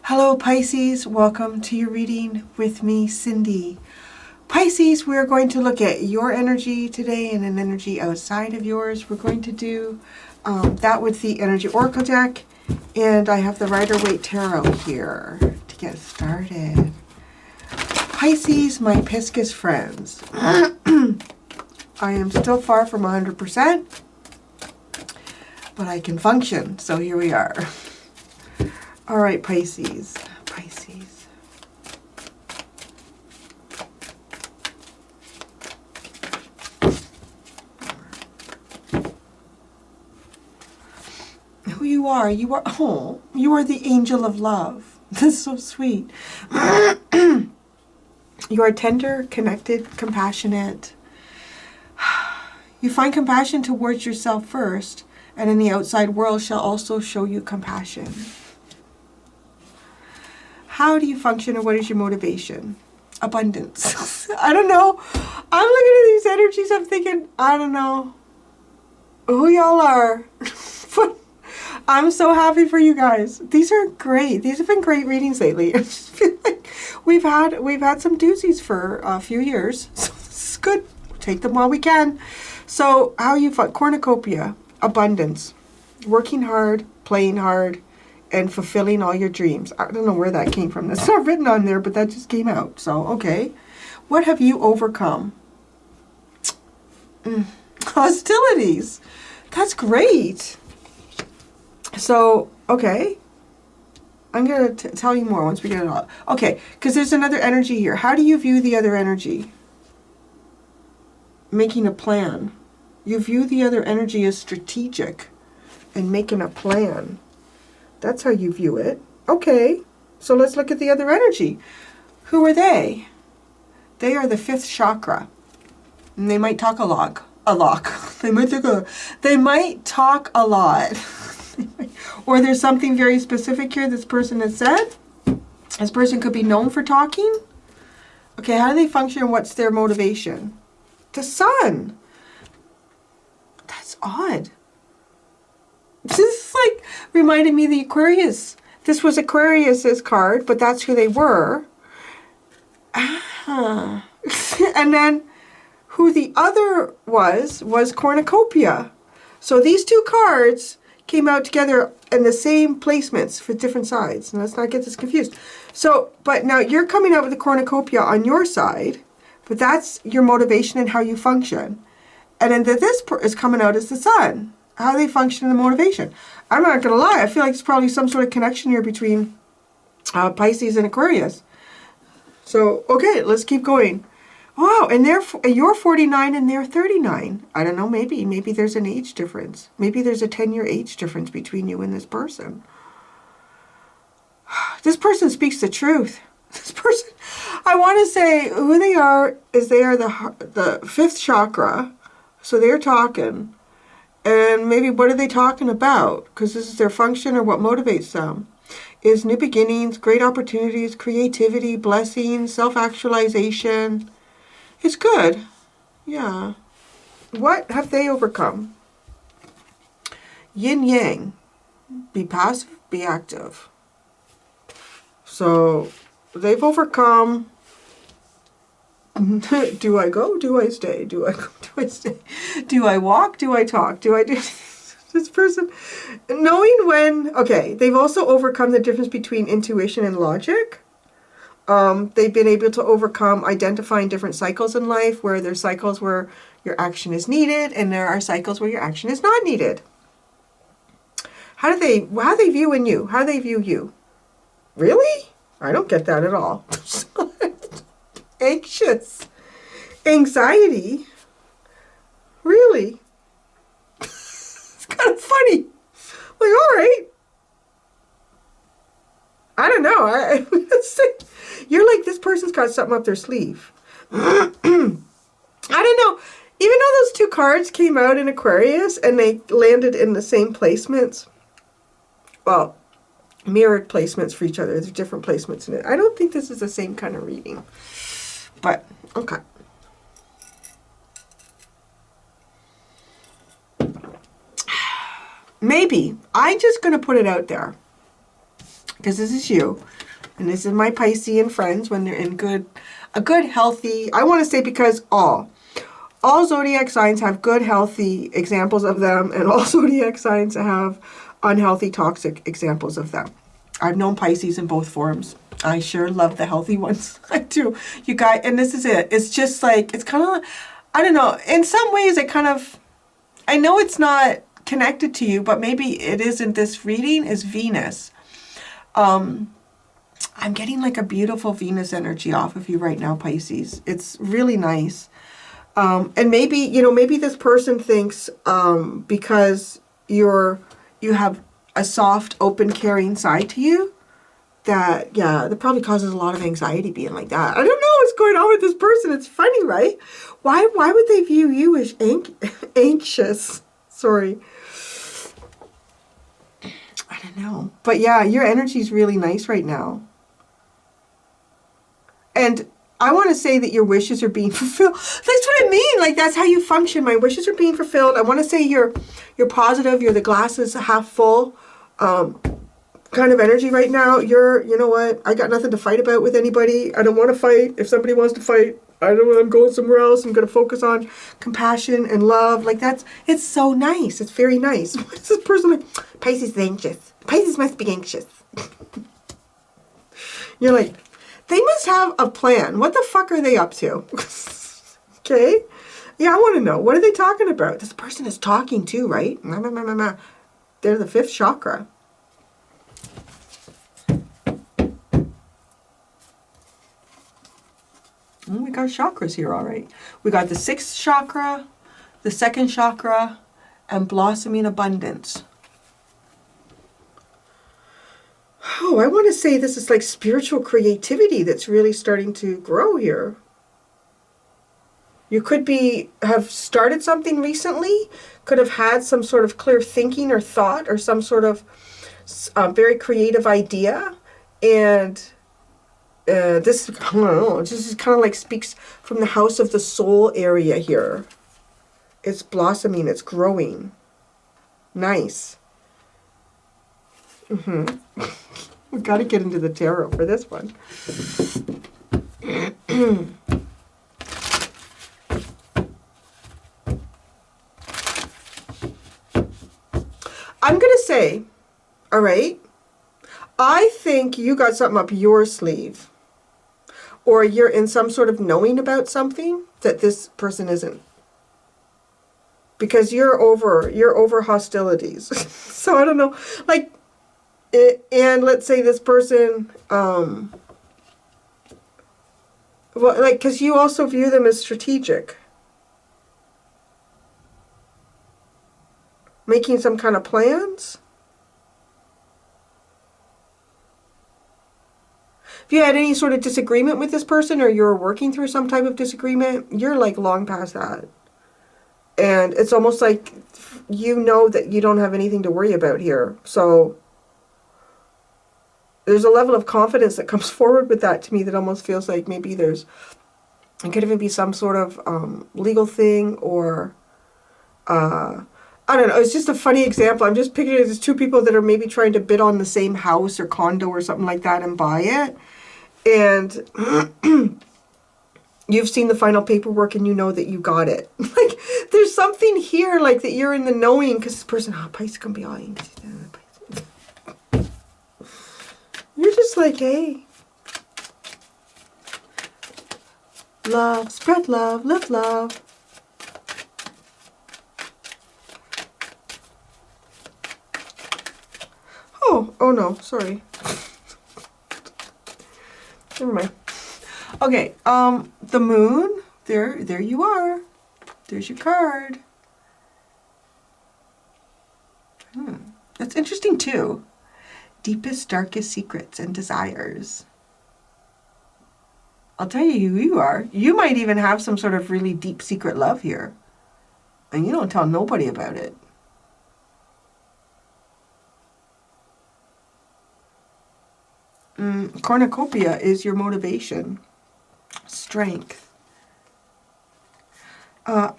Hello Pisces, welcome to your reading with me, Cindy. Pisces, we're going to look at your energy today and an energy outside of yours. We're going to do that with the Energy Oracle deck, and I have the Rider-Waite Tarot here to get started. Pisces, my Pisces friends. I am still far from 100%, but I can function, so here we are. All right, Pisces. Who you are you are the angel of love. That's so sweet. You are tender, connected, compassionate. You find compassion towards yourself first, and in the outside world shall also show you compassion. How do you function, or what is your motivation? Abundance. I don't know. I'm looking at these energies, I'm thinking, I don't know who y'all are. But I'm so happy for you guys. These are great. These have been great readings lately. I just feel like we've had some doozies for a few years. So this is good. Take them while we can. So how you find cornucopia, abundance, working hard, playing hard, and fulfilling all your dreams. I don't know where that came from. That's not written on there, but that just came out. So, okay. What have you overcome? Hostilities. That's great. So, okay. I'm going to tell you more once we get it all. Okay, because there's another energy here. How do you view the other energy? Making a plan. You view the other energy as strategic and making a plan. That's how you view it. Okay, so let's look at the other energy. Who are they? They are the fifth chakra. And they might talk a lot. They might talk a lot. Or there's something very specific here this person has said. This person could be known for talking. Okay, how do they function? What's their motivation? The sun. That's odd. This is like reminded me of the Aquarius. This was Aquarius's card, but that's who they were. And then who the other was cornucopia. So these two cards came out together in the same placements for different sides. And let's not get this confused. So, but now you're coming out with the cornucopia on your side, but that's your motivation and how you function. And then this is coming out as the sun. How they function in the motivation. I'm not going to lie. I feel like it's probably some sort of connection here between Pisces and Aquarius. So, okay, let's keep going. Wow, and you're 49 and they're 39. I don't know, maybe there's an age difference. Maybe there's a 10-year age difference between you and this person. This person speaks the truth. This person, I want to say who they are is they are the fifth chakra. So they're talking. And maybe what are they talking about? Because this is their function or what motivates them. Is new beginnings, great opportunities, creativity, blessings, self-actualization. It's good. Yeah. What have they overcome? Yin yang. Be passive, be active. So they've overcome. Do I go? Do I stay? Do I go? Do I stay? Do I walk? Do I talk? Do I do this person? Knowing when, okay, they've also overcome the difference between intuition and logic. They've been able to overcome identifying different cycles in life, where there's cycles where your action is needed and there are cycles where your action is not needed. How they view in you? How do they view you? Really? I don't get that at all. Anxious. Anxiety. Really? It's kind of funny. Like, all right. I don't know. You're like, this person's got something up their sleeve. I don't know. Even though those two cards came out in Aquarius and they landed in the same placements, well, mirrored placements for each other. There's different placements in it. I don't think this is the same kind of reading. But, okay. Maybe. I'm just going to put it out there. because this is you. And this is my Piscean friends when they're in a good, healthy, I want to say because all zodiac signs have good, healthy examples of them, and all zodiac signs have unhealthy, toxic examples of them. I've known Pisces in both forms. I sure love the healthy ones. I do. You guys, and this is it. It's just like, it's kind of, I don't know, in some ways it kind of, I know it's not connected to you, but maybe it isn't. This reading is Venus. I'm getting like a beautiful Venus energy off of you right now, Pisces. It's really nice. And maybe, you know, maybe this person thinks because you have a soft, open, caring side to you, that, yeah, that probably causes a lot of anxiety being like that. I don't know what's going on with this person. It's funny, right? Why would they view you as anxious? Sorry. I don't know. But yeah, your energy is really nice right now. And I want to say that your wishes are being fulfilled. That's what I mean. Like, that's how you function. My wishes are being fulfilled. I want to say you're positive. You're the glass is half full kind of energy right now. You know what? I got nothing to fight about with anybody. I don't want to fight. If somebody wants to fight, I'm going somewhere else. I'm going to focus on compassion and love. Like, it's so nice. It's very nice. What's this person like? Pisces is anxious. Pisces must be anxious. You're like, they must have a plan. What the fuck are they up to? Okay? Yeah, I want to know. What are they talking about? This person is talking too, right? They're the 5th chakra. We got chakras here, all right. We got the 6th chakra, the 2nd chakra, and blossoming abundance. Oh, I want to say this is like spiritual creativity that's really starting to grow here. You could have started something recently, could have had some sort of clear thinking or thought or some sort of very creative idea. And this, I don't know, this is kind of like speaks from the house of the soul area here. It's blossoming, it's growing. Nice. We got to get into the tarot for this one. I'm going to say, all right, I think you got something up your sleeve. Or you're in some sort of knowing about something that this person isn't. Because you're over hostilities. So I don't know, like, and let's say this person, well, like, because you also view them as strategic. Making some kind of plans. If you had any sort of disagreement with this person or you're working through some type of disagreement, you're like long past that. And it's almost like you know that you don't have anything to worry about here. So there's a level of confidence that comes forward with that to me that almost feels like maybe it could even be some sort of legal thing or I don't know. It's just a funny example. I'm just picturing there's 2 people that are maybe trying to bid on the same house or condo or something like that and buy it. And you've seen the final paperwork and you know that you got it. Like, there's something here like that you're in the knowing because this person, Pisces can be all anxious. You're just like, hey. Love, spread love, live love. Oh no, sorry. Never mind. Okay, the moon, there you are. There's your card. That's interesting too. Deepest, darkest secrets and desires. I'll tell you who you are. You might even have some sort of really deep secret love here. And you don't tell nobody about it. Cornucopia is your motivation. Strength. I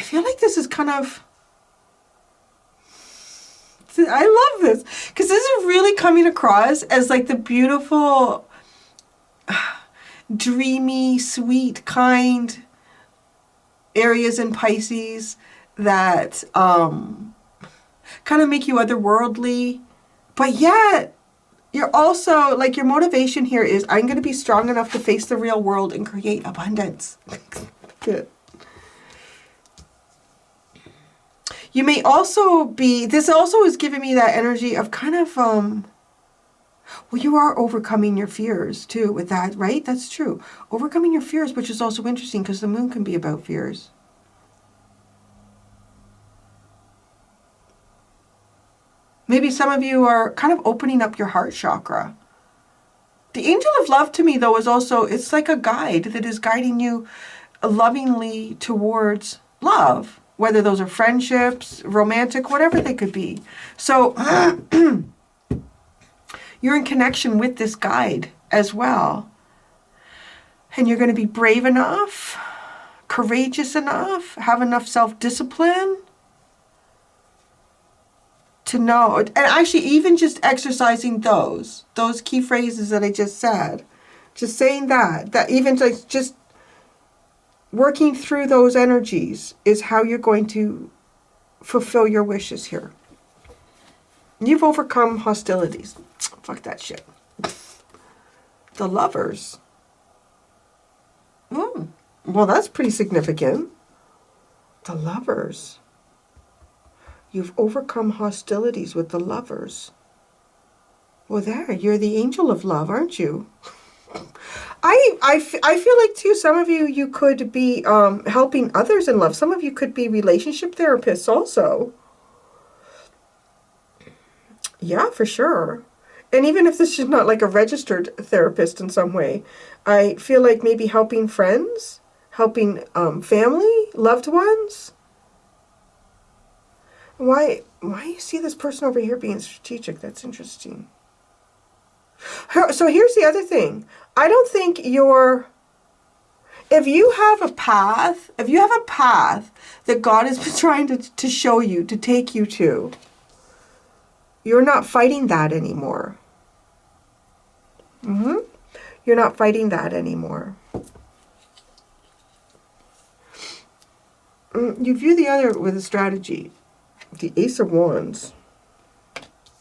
feel like this is kind of... I love this because this is really coming across as like the beautiful, dreamy, sweet, kind areas in Pisces that kind of make you otherworldly, but yet you're also like, your motivation here is, I'm going to be strong enough to face the real world and create abundance. Good. You may also be, this also is giving me that energy of kind of, well, you are overcoming your fears too with that, right? That's true. Overcoming your fears, which is also interesting because the moon can be about fears. Maybe some of you are kind of opening up your heart chakra. The angel of love to me, though, is also, it's like a guide that is guiding you lovingly towards love, whether those are friendships, romantic, whatever they could be. So you're in connection with this guide as well. And you're going to be brave enough, courageous enough, have enough self-discipline to know, and actually even just exercising those key phrases that I just said, just saying that even like just working through those energies is how you're going to fulfill your wishes here. You've overcome hostilities. Fuck that shit. The Lovers. Oh, well, that's pretty significant. The Lovers. You've overcome hostilities with the Lovers. Well, there, you're the angel of love, aren't you? I feel like, too, some of you could be helping others in love. Some of you could be relationship therapists also. Yeah, for sure. And even if this is not like a registered therapist in some way, I feel like maybe helping friends, helping family, loved ones. Why you see this person over here being strategic? That's interesting. So here's the other thing. I don't think if you have a path that God has been trying to show you, to take you to, you're not fighting that anymore. You're not fighting that anymore. You view the other with a strategy. The Ace of Wands.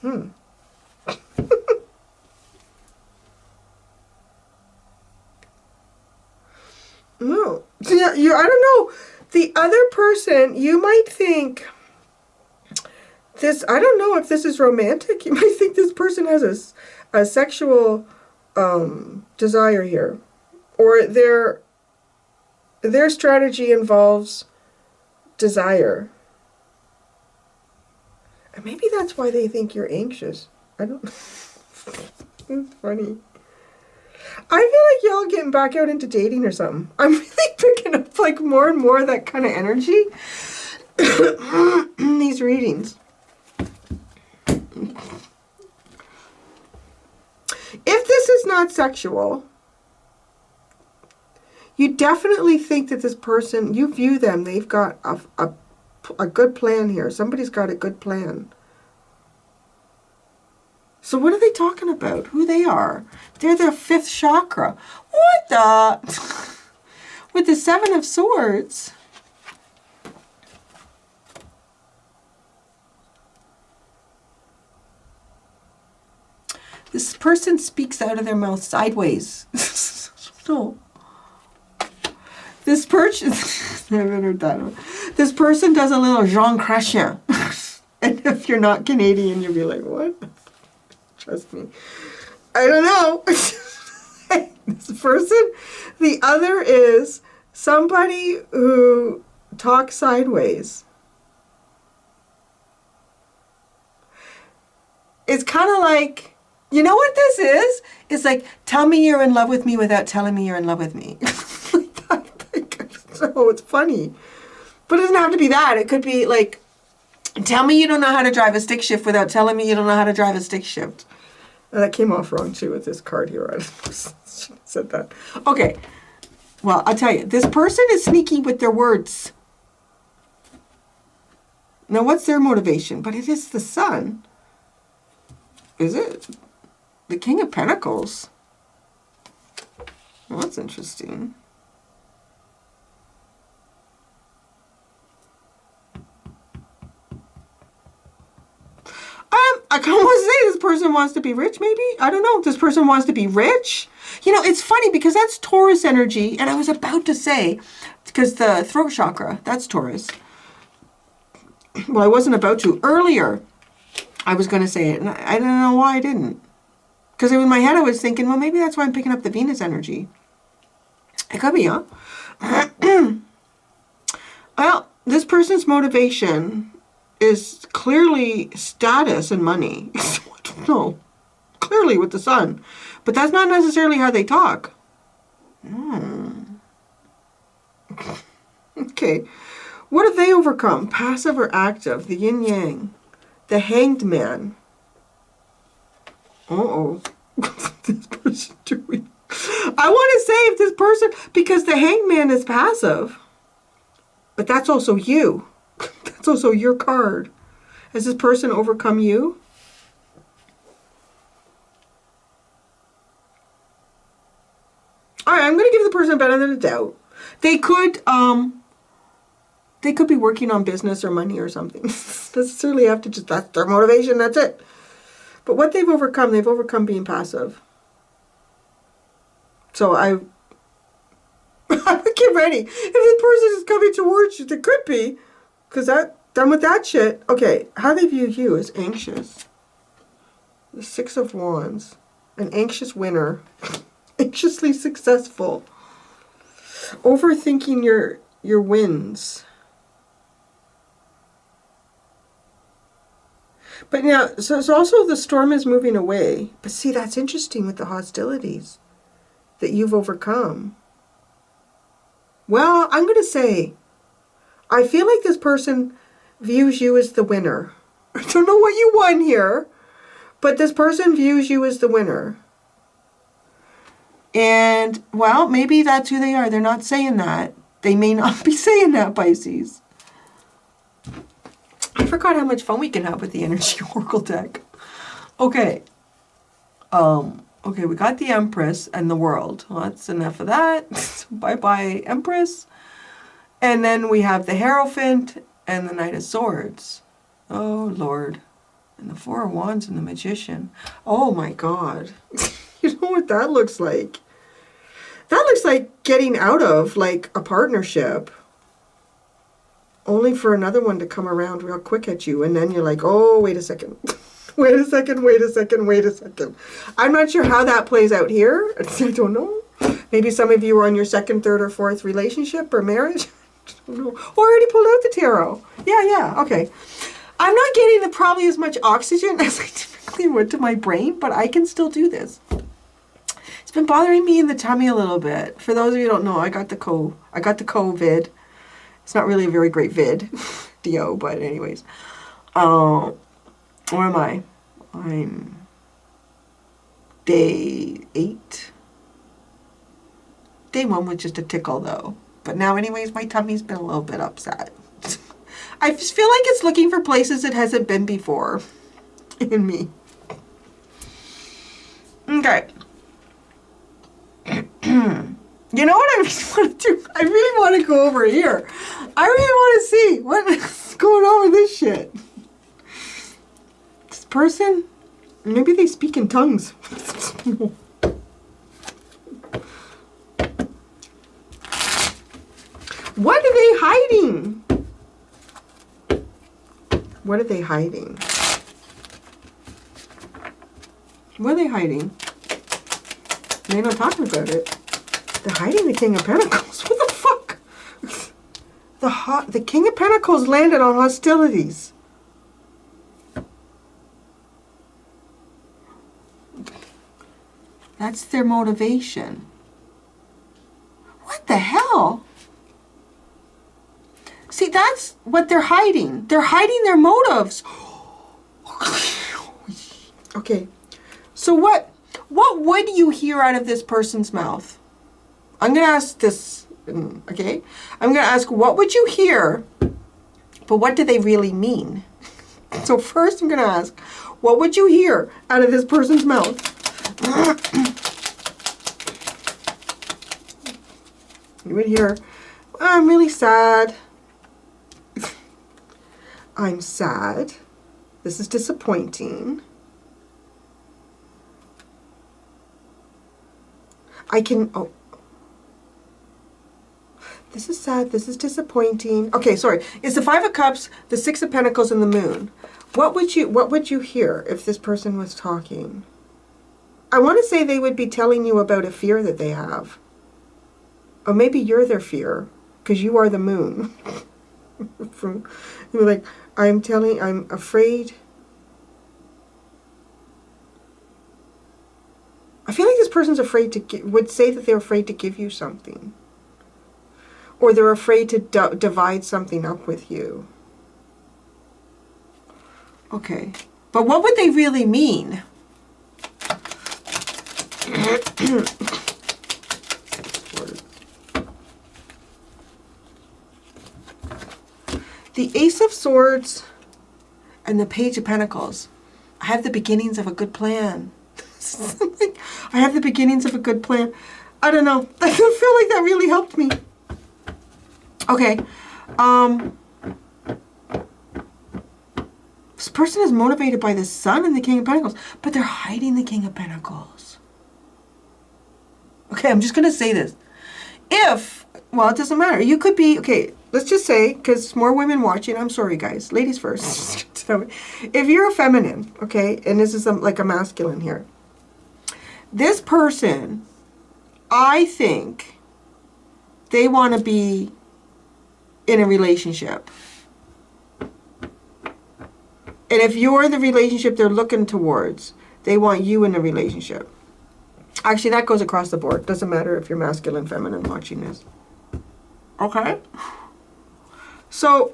No. See, I don't know. The other person, you might think this, I don't know if this is romantic. You might think this person has a sexual desire here. Or their strategy involves desire. And maybe that's why they think you're anxious. I don't know. It's funny. I feel like y'all getting back out into dating or something. I'm really picking up like more and more of that kind of energy in these readings. If this is not sexual, you definitely think that this person, you view them, they've got a good plan here. Somebody's got a good plan. So what are they talking about? Who they are? They're the 5th chakra. What the? With the 7 of Swords. This person speaks out of their mouth sideways. No. This person, I haven't heard that one. This person does a little Jean Chrétien. And if you're not Canadian, you'll be like, what? Trust me. I don't know. This person. The other is somebody who talks sideways. It's kind of like, you know what this is? It's like, tell me you're in love with me without telling me you're in love with me. So it's funny. But it doesn't have to be that. It could be like, tell me you don't know how to drive a stick shift without telling me you don't know how to drive a stick shift. That came off wrong too with this card here. I said that. Okay. Well, I'll tell you. This person is sneaky with their words. Now, what's their motivation? But it is the Sun. Is it? The King of Pentacles. Well, that's interesting. I kind of want to say this person wants to be rich, maybe? I don't know. This person wants to be rich. You know, it's funny because that's Taurus energy. And I was about to say, because the throat chakra, that's Taurus. Well, I wasn't about to. Earlier, I was going to say it. And I don't know why I didn't. Because in my head, I was thinking, well, maybe that's why I'm picking up the Venus energy. It could be, huh? Well, this person's motivation is clearly status and money. I don't know. Clearly with the sun. But that's not necessarily how they talk. Okay. What have they overcome? Passive or active? The yin-yang. The hanged man. Uh-oh. What's this person doing? I want to save this person because the hanged man is passive. But that's also you. That's also your card. Has this person overcome you? All right, I'm going to give the person a benefit of the doubt. They could be working on business or money or something. Necessarily have to just, that's their motivation, that's it. But what they've overcome being passive. So I would get ready. If this person is coming towards you, they could be. Because done with that shit. Okay, how they view you is anxious. The Six of Wands. An anxious winner. Anxiously successful. Overthinking your wins. But now, so it's also the storm is moving away. But see, that's interesting with the hostilities that you've overcome. Well, I'm going to say, I feel like this person views you as the winner. I don't know what you won here, but this person views you as the winner. And, well, maybe that's who they are. They're not saying that. They may not be saying that, Pisces. I forgot how much fun we can have with the Energy Oracle deck. Okay. Okay, we got the Empress and the World. Well, that's enough of that. Bye-bye, Empress. And then we have the Hierophant and the Knight of Swords. Oh, Lord. And the Four of Wands and the Magician. Oh, my God. You know what that looks like? That looks like getting out of, like, a partnership. Only for another one to come around real quick at you. And then you're like, oh, wait a second. Wait a second, wait a second, wait a second. I'm not sure how that plays out here. I don't know. Maybe some of you are on your second, third, or fourth relationship or marriage. I don't know. Or already pulled out the tarot. Yeah, okay. I'm not getting probably as much oxygen as I typically would to my brain, but I can still do this. It's been bothering me in the tummy a little bit. For those of you who don't know, I got the COVID. It's not really a very great vid, DO, but anyways. Where am I? I'm day 8. Day 1 was just a tickle, though. But now, anyways, my tummy's been a little bit upset. I just feel like it's looking for places it hasn't been before in me. Okay. You know what I really want to do? I really want to go over here. I really want to see what's going on with this shit. This person, maybe they speak in tongues. What are they hiding? What are they hiding? What are they hiding? They're not talking about it. They're hiding the King of Pentacles. What the fuck? The King of Pentacles landed on hostilities. That's their motivation. What the hell? See, that's what they're hiding. They're hiding their motives. Okay. So what would you hear out of this person's mouth? I'm going to ask this, okay? I'm going to ask, what would you hear? But what do they really mean? So first I'm going to ask, What would you hear out of this person's mouth? You would hear, I'm really sad. I'm sad. This is disappointing. Oh. This is sad. This is disappointing. Okay, sorry. It's the Five of Cups, the Six of Pentacles, and the Moon. What would you hear if this person was talking? I want to say they would be telling you about a fear that they have. Or maybe you're their fear, because you are the moon. You're like, I'm afraid. I feel like this person's afraid would say that they're afraid to give you something. Or they're afraid to divide something up with you. Okay. But what would they really mean? The Ace of Swords and the Page of Pentacles. I have the beginnings of a good plan. I have the beginnings of a good plan. I don't know. I feel like that really helped me. Okay. This person is motivated by the Sun and the King of Pentacles, but they're hiding the King of Pentacles. Okay, I'm just going to say this. Well, it doesn't matter. You could be, okay, let's just say, because more women watching, I'm sorry guys, ladies first. If you're a feminine, okay, and this is like a masculine here, this person, I think they want to be in a relationship. And if you're the relationship they're looking towards, they want you in a relationship. Actually, that goes across the board. Doesn't matter if you're masculine, feminine watching this. Okay? So,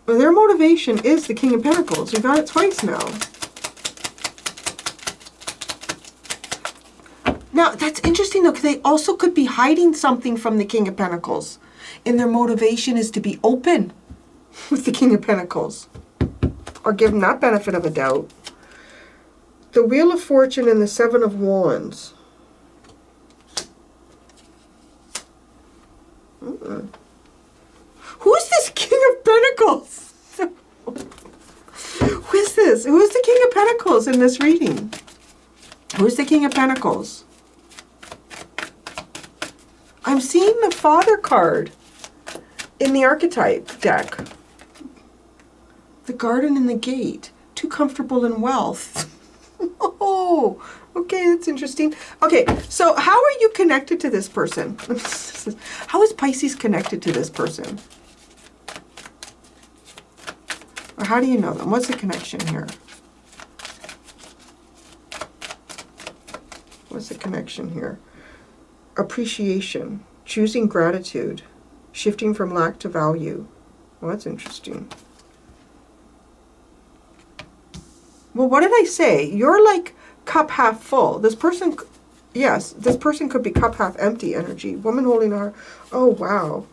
their motivation is the King of Pentacles. We got it twice now. Now, that's interesting though, because they also could be hiding something from the King of Pentacles. And their motivation is to be open with the King of Pentacles. Or give them that benefit of a doubt. The Wheel of Fortune and the Seven of Wands. Who's this King of Pentacles? Who is this? Who's the King of Pentacles in this reading? Who's the King of Pentacles? I'm seeing the Father card in the archetype deck. The Garden and the Gate. Too comfortable in wealth. Oh, okay, that's interesting. Okay, so how are you connected to this person? How is Pisces connected to this person? Or how do you know them? What's the connection here? What's the connection here? Appreciation, choosing gratitude, shifting from lack to value. Well, that's interesting. Well, what did I say? You're like cup half full. This person, yes, this person could be cup half empty energy. Woman holding her. Oh, wow.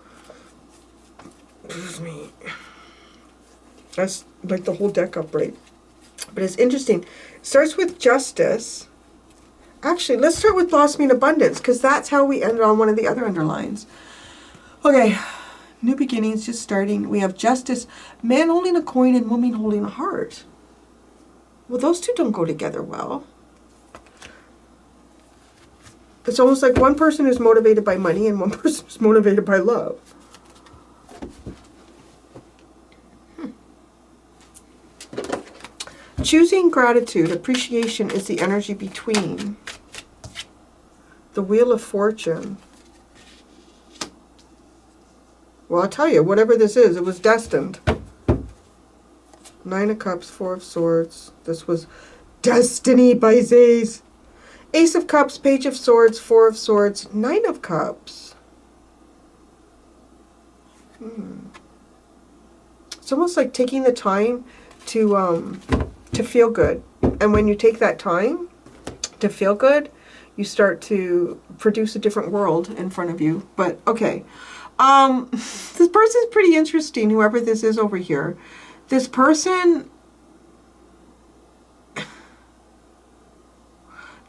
Excuse me. That's like the whole deck upright. But it's interesting. It starts with justice. Actually, let's start with blossoming abundance, because that's how we ended on one of the other underlines. Okay, new beginnings, just starting. We have justice, man holding a coin and woman holding a heart. Well, those two don't go together well. It's almost like one person is motivated by money and one person is motivated by love. Choosing gratitude, appreciation is the energy between. The Wheel of Fortune. Well, I'll tell you, whatever this is, it was destined. Nine of Cups, Four of Swords. This was destiny, Pisces. Ace of Cups, Page of Swords, Four of Swords, Nine of Cups. It's almost like taking the time to feel good. And when you take that time to feel good, you start to produce a different world in front of you. But, okay. This person's pretty interesting, whoever this is over here. This person,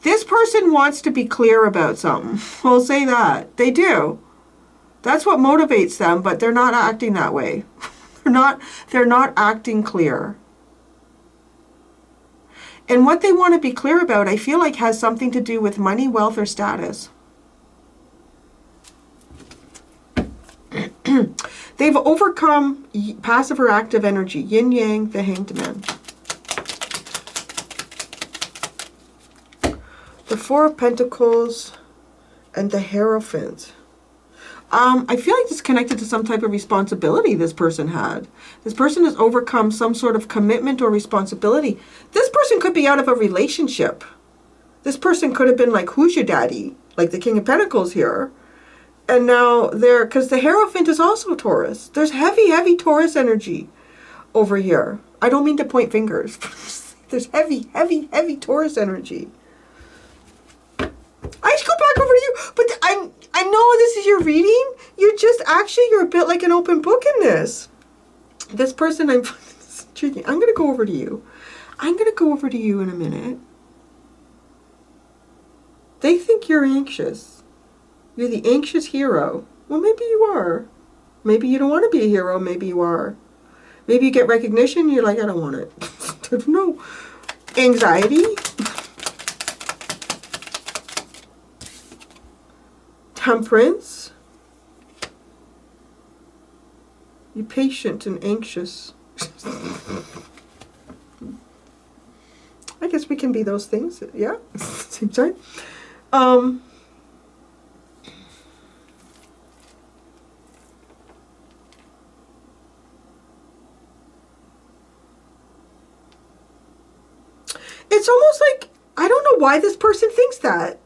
This person wants to be clear about something. We'll say that. They do. That's what motivates them, but they're not acting that way. They're not acting clear. And what they want to be clear about, I feel like, has something to do with money, wealth, or status. They've overcome passive or active energy, yin yang, the Hanged Man. The Four of Pentacles and the Hierophant. I feel like it's connected to some type of responsibility this person had. This person has overcome some sort of commitment or responsibility. This person could be out of a relationship. This person could have been like, who's your daddy? Like the King of Pentacles here. And now they're, because the Hierophant is also Taurus. There's heavy, heavy Taurus energy over here. I don't mean to point fingers. There's heavy, heavy, heavy Taurus energy. I should go back over to you, but I know this is your reading. You're a bit like an open book in this. This person, I'm going to go over to you. I'm going to go over to you in a minute. They think you're anxious. You're the anxious hero. Well, maybe you are. Maybe you don't want to be a hero. Maybe you are. Maybe you get recognition and you're like, I don't want it. I don't know. Anxiety. Temperance. You're patient and anxious. I guess we can be those things, yeah, at the same time. It's almost like, I don't know why this person thinks that.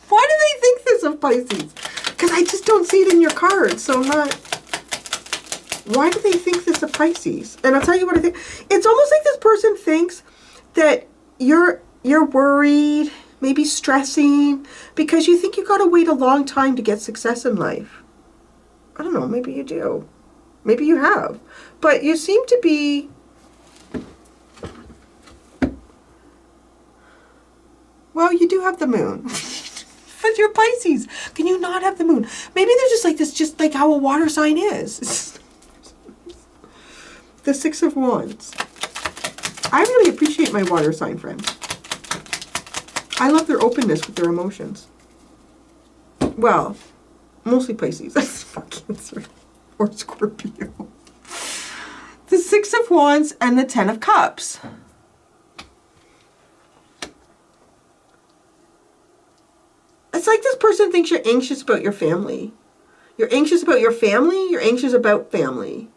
Why do they think this of Pisces? Because I just don't see it in your cards, so I'm not... Why do they think this of Pisces? And I'll tell you what I think. It's almost like this person thinks that you're worried, maybe stressing, because you think you got to wait a long time to get success in life. I don't know, maybe you do. Maybe you have. But you seem to be... Well, you do have the moon. But you're Pisces. Can you not have the moon? Maybe they're just like this, just like how a water sign is. The Six of Wands. I really appreciate my water sign friends. I love their openness with their emotions. Well, mostly Pisces. Cancer or Scorpio. The Six of Wands and the Ten of Cups. It's like this person thinks you're anxious about your family. You're anxious about your family. You're anxious about family.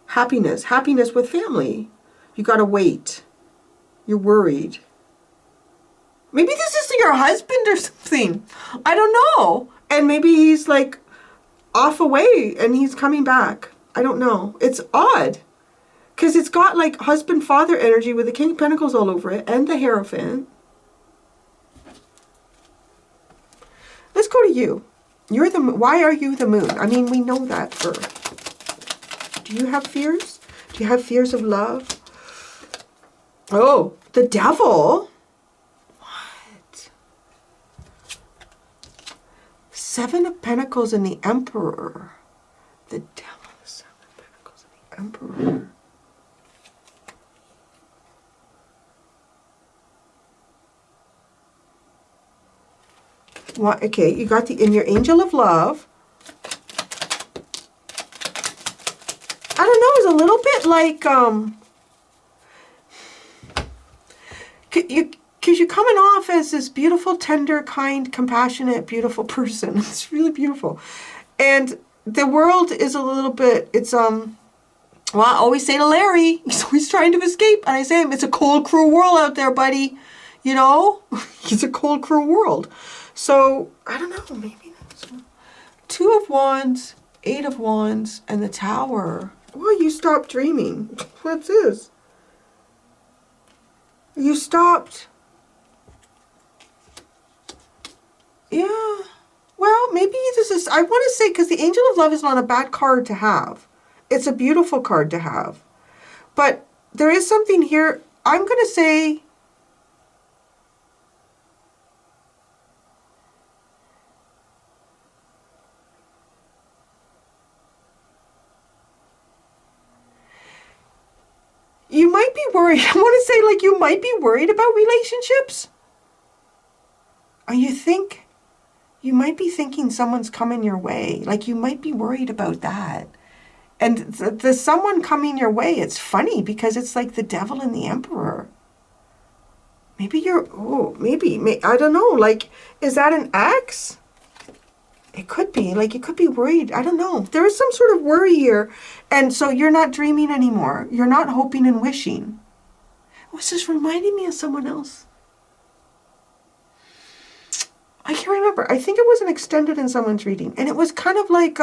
Happiness. Happiness with family. You gotta wait. You're worried. Maybe this is your husband or something. I don't know. And maybe he's like off away and he's coming back. I don't know. It's odd. Because it's got like husband-father energy with the King of Pentacles all over it and the Hierophant. Let's go to you. You're the... Why are you the moon? I mean, we know that for... Do you have fears? Do you have fears of love? Oh, the devil? What? Seven of Pentacles and the Emperor. The devil, the Seven of Pentacles and the Emperor. What? Okay, you got in your Angel of Love. I don't know, it's a little bit like, because you're coming off as this beautiful, tender, kind, compassionate, beautiful person. It's really beautiful. And the world is a little bit, it's, well, I always say to Larry, he's always trying to escape. And I say to him, it's a cold, cruel world out there, buddy. You know? It's a cold, cruel world. So, I don't know, maybe that's one. Two of Wands, Eight of Wands, and the Tower. Well, you stopped dreaming. What's this? You stopped. Yeah. Well, maybe this is, I want to say, because the Angel of Love is not a bad card to have. It's a beautiful card to have. But there is something here, I'm going to say, You might be worried. I want to say, like, you might be worried about relationships. Or you might be thinking someone's coming your way. Like, you might be worried about that. And the someone coming your way, it's funny because it's like the devil and the emperor. Maybe I don't know. Like, is that an ex? It could be. Like, you could be worried. I don't know. There is some sort of worry here. And so you're not dreaming anymore. You're not hoping and wishing. This is reminding me of someone else. I can't remember. I think it was an extended in someone's reading. And it was kind of like,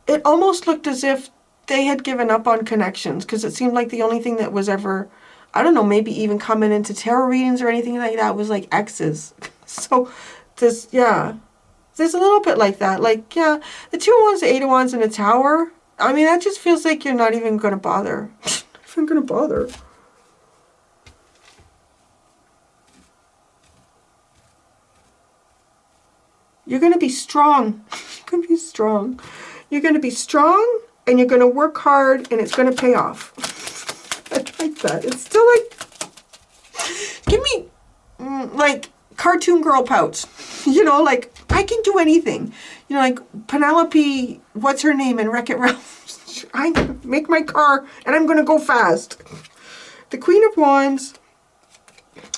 it almost looked as if they had given up on connections, because it seemed like the only thing that was ever, I don't know, maybe even coming into tarot readings or anything like that was like exes. So there's a little bit like that. Like, yeah, the 2 of Wands, the 8 of Wands, and the Tower. I mean, that just feels like you're not even going to bother. Not even going to bother. You're going to be strong. You're going to be strong. You're going to be strong, and you're going to work hard, and it's going to pay off. I like that. It's still like, give me, like, cartoon girl pouts. You know, like, I can do anything. You know, like Penelope, what's her name in Wreck-It Ralph? I can make my car, and I'm going to go fast. The Queen of Wands.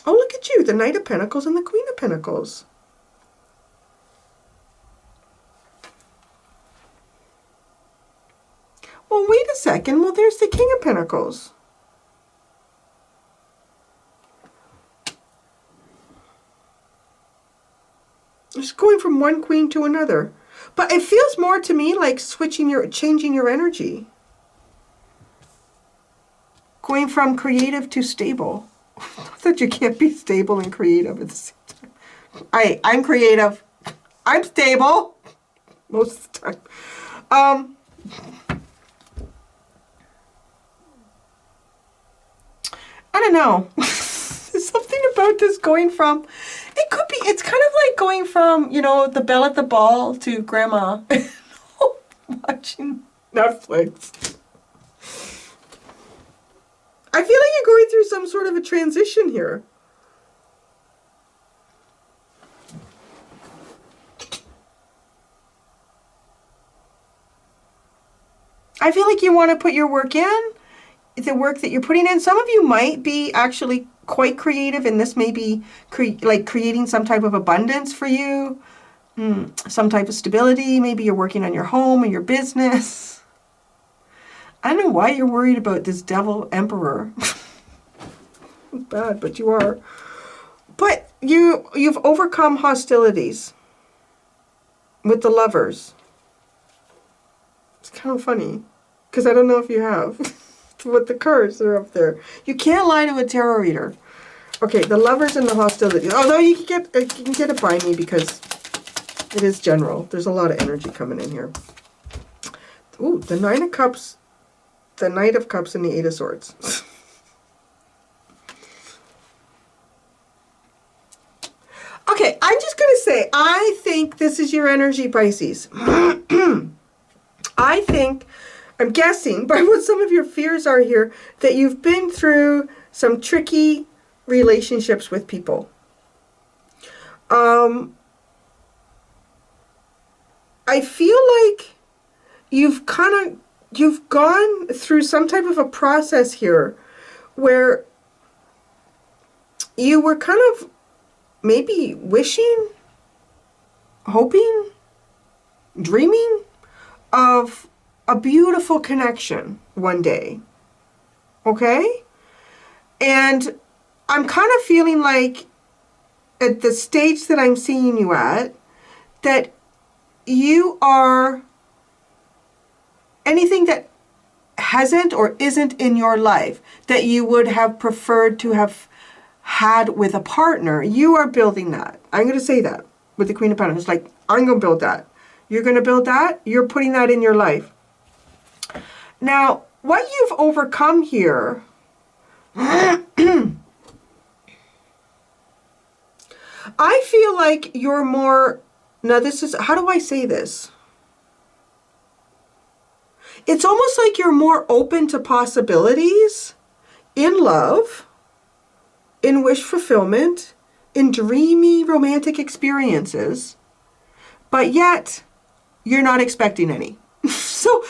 Oh, look at you. The Knight of Pentacles and the Queen of Pentacles. Well, wait a second. Well, there's the King of Pentacles. It's going from one queen to another. But it feels more to me like changing your energy. Going from creative to stable. Not that you can't be stable and creative at the same time. I'm creative. I'm stable. Most of the time. I don't know. There's something about this going from, it could be, it's kind of like going from, you know, the belle at the ball to grandma watching Netflix. I feel like you're going through some sort of a transition here. I feel like you want to put your work in. The work that you're putting in. Some of you might be actually quite creative, and this may be like creating some type of abundance for you, some type of stability. Maybe you're working on your home or your business. I don't know why you're worried about this devil emperor. Bad, but you are. But you've overcome hostilities with the Lovers. It's kind of funny, because I don't know if you have. With the cards that are up there. You can't lie to a tarot reader. Okay, the Lovers and the hostility. Although you can get it by me because it is general. There's a lot of energy coming in here. Ooh, the Nine of Cups, the Knight of Cups, and the Eight of Swords. Okay, I'm just going to say, I think this is your energy, Pisces. I'm guessing by what some of your fears are here, that you've been through some tricky relationships with people. I feel like you've gone through some type of a process here where you were kind of maybe wishing, hoping, dreaming of a beautiful connection one day. Okay? And I'm kind of feeling like at the stage that I'm seeing you at, that you are anything that hasn't or isn't in your life that you would have preferred to have had with a partner, you are building that. I'm going to say that with the Queen of Pentacles. Like, I'm going to build that. You're going to build that. You're putting that in your life. Now, what you've overcome here, I feel like you're more, now this is, how do I say this? It's almost like you're more open to possibilities in love, in wish fulfillment, in dreamy romantic experiences, but yet you're not expecting any. So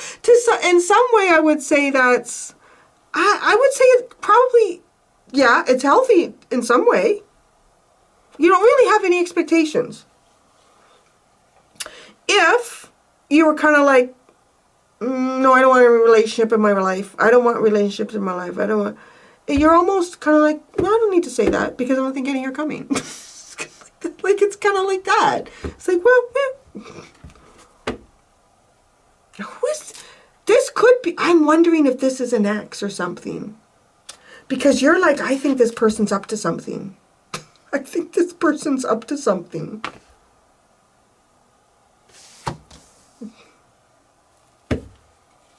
in some way, I would say I would say it probably, yeah, it's healthy in some way. You don't really have any expectations. If you were kind of like, no, I don't want a relationship in my life. I don't want relationships in my life. I don't want... You're almost kind of like, no, I don't need to say that because I don't think any are coming. Like, it's kind of like that. It's like, well, this could be... I'm wondering if this is an ex or something. Because you're like, I think this person's up to something. I think this person's up to something.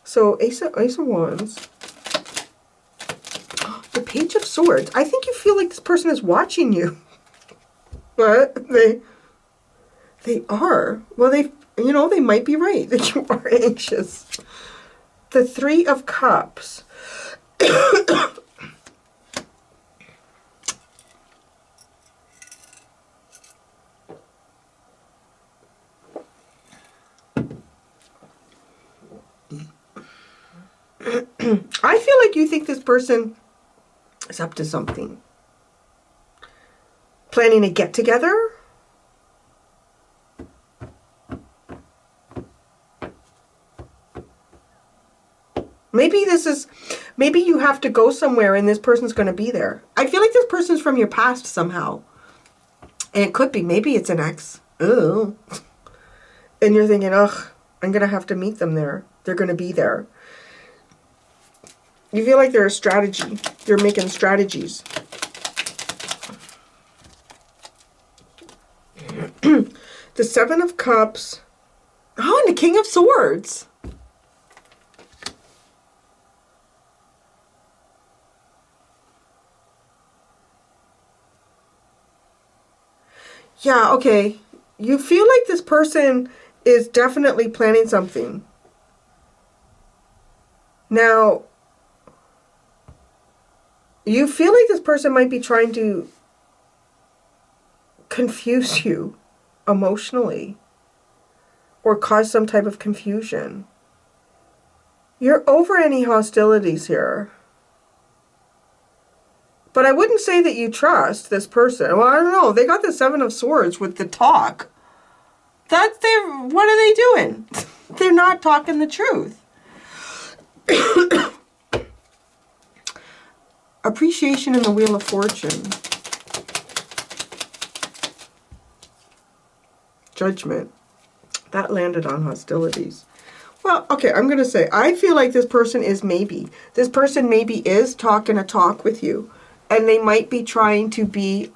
So, Ace of Wands. The Page of Swords. I think you feel like this person is watching you. But they are. Well, they might be right that you are anxious. The Three of Cups. I feel like you think this person is up to something. Planning a get-together? Maybe you have to go somewhere and this person's going to be there. I feel like this person's from your past somehow. And it could be, maybe it's an ex. Oh. And you're thinking, ugh, I'm going to have to meet them there. They're going to be there. You feel like they're a strategy. You're making strategies. The Seven of Cups. Oh, and the King of Swords. Yeah, okay. You feel like this person is definitely planning something. Now, you feel like this person might be trying to confuse you emotionally or cause some type of confusion. You're over any hostilities here. But I wouldn't say that you trust this person. Well, I don't know. They got the Seven of Swords with the talk. What are they doing? They're not talking the truth. Appreciation in the Wheel of Fortune. Judgment. That landed on hostilities. Well, okay, I'm going to say, I feel like this person is maybe. This person maybe is talking a talk with you. And they might be trying to be,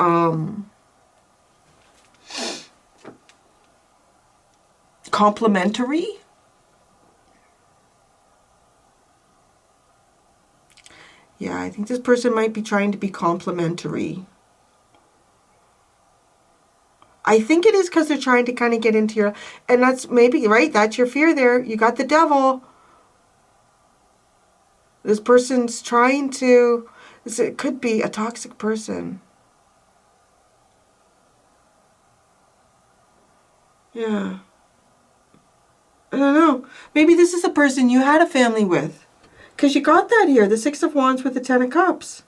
complimentary. Yeah, I think this person might be trying to be complimentary. I think it is because they're trying to kind of get into your... And that's maybe, right, that's your fear there. You got the devil. This person's trying to... It could be a toxic person. Yeah. I don't know. Maybe this is a person you had a family with. Because you got that here, the Six of Wands with the Ten of Cups.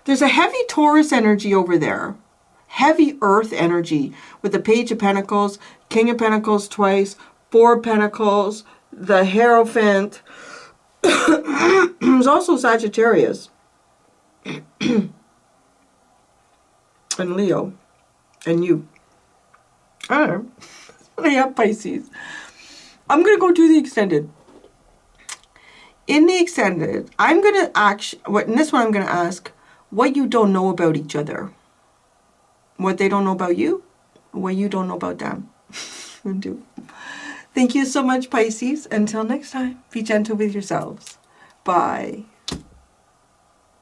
There's a heavy Taurus energy over there. Heavy earth energy with the Page of Pentacles, King of Pentacles twice, Four of Pentacles, the Hierophant. There's also Sagittarius. And Leo. And you. I don't know. I have Pisces. I'm going to go to the extended. In the extended, I'm going to in this one I'm going to ask what you don't know about each other. What they don't know about you, what you don't know about them. Thank you so much, Pisces. Until next time, be gentle with yourselves. Bye.